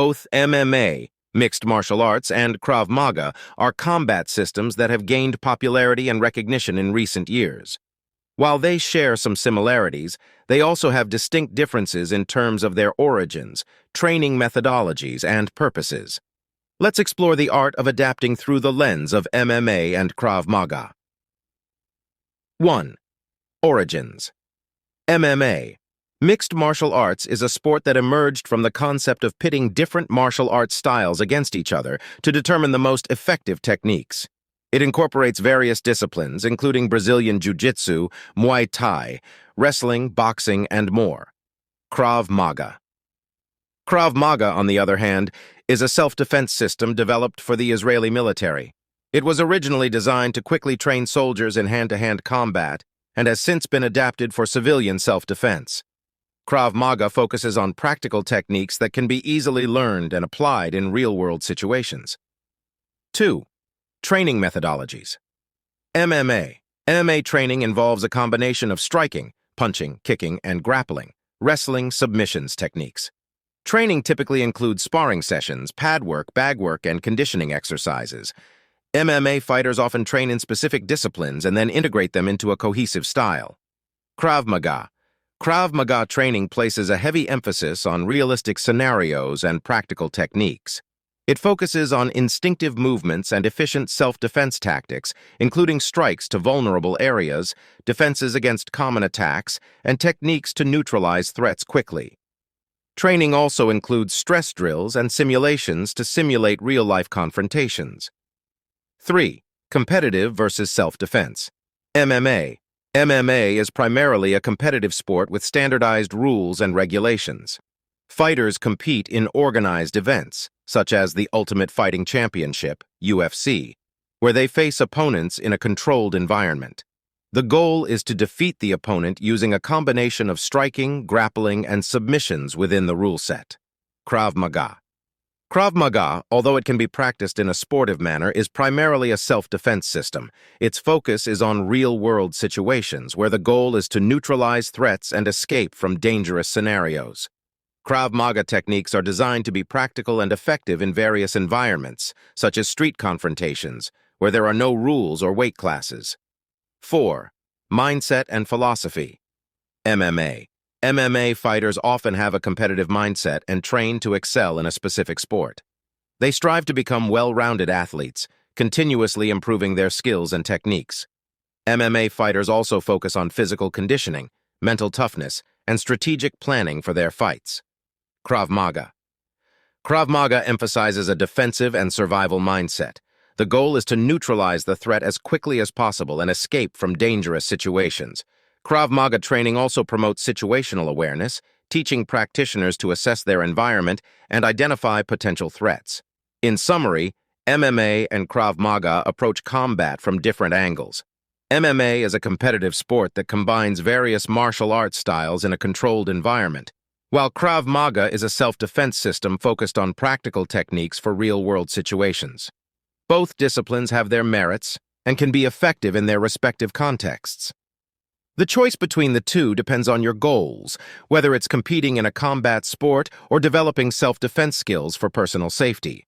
Both MMA, mixed martial arts, and Krav Maga are combat systems that have gained popularity and recognition in recent years. While they share some similarities, they also have distinct differences in terms of their origins, training methodologies, and purposes. Let's explore the art of adapting through the lens of MMA and Krav Maga. 1. Origins. MMA. Mixed martial arts is a sport that emerged from the concept of pitting different martial arts styles against each other to determine the most effective techniques. It incorporates various disciplines, including Brazilian Jiu-Jitsu, Muay Thai, wrestling, boxing, and more. Krav Maga. Krav Maga, on the other hand, is a self-defense system developed for the Israeli military. It was originally designed to quickly train soldiers in hand-to-hand combat and has since been adapted for civilian self-defense. Krav Maga focuses on practical techniques that can be easily learned and applied in real-world situations. 2. Training methodologies. MMA. MMA training involves a combination of striking, punching, kicking, and grappling, wrestling, submissions techniques. Training typically includes sparring sessions, pad work, bag work, and conditioning exercises. MMA fighters often train in specific disciplines and then integrate them into a cohesive style. Krav Maga. Krav Maga training places a heavy emphasis on realistic scenarios and practical techniques. It focuses on instinctive movements and efficient self-defense tactics, including strikes to vulnerable areas, defenses against common attacks, and techniques to neutralize threats quickly. Training also includes stress drills and simulations to simulate real-life confrontations. 3. Competitive versus self-defense. MMA. MMA is primarily a competitive sport with standardized rules and regulations. Fighters compete in organized events, such as the Ultimate Fighting Championship, UFC, where they face opponents in a controlled environment. The goal is to defeat the opponent using a combination of striking, grappling, and submissions within the rule set. Krav Maga. Krav Maga, although it can be practiced in a sportive manner, is primarily a self-defense system. Its focus is on real-world situations, where the goal is to neutralize threats and escape from dangerous scenarios. Krav Maga techniques are designed to be practical and effective in various environments, such as street confrontations, where there are no rules or weight classes. 4. Mindset and philosophy. MMA. MMA fighters often have a competitive mindset and train to excel in a specific sport. They strive to become well-rounded athletes, continuously improving their skills and techniques. MMA fighters also focus on physical conditioning, mental toughness, and strategic planning for their fights. Krav Maga. Krav Maga emphasizes a defensive and survival mindset. The goal is to neutralize the threat as quickly as possible and escape from dangerous situations. Krav Maga training also promotes situational awareness, teaching practitioners to assess their environment and identify potential threats. In summary, MMA and Krav Maga approach combat from different angles. MMA is a competitive sport that combines various martial arts styles in a controlled environment, while Krav Maga is a self-defense system focused on practical techniques for real-world situations. Both disciplines have their merits and can be effective in their respective contexts. The choice between the two depends on your goals, whether it's competing in a combat sport or developing self-defense skills for personal safety.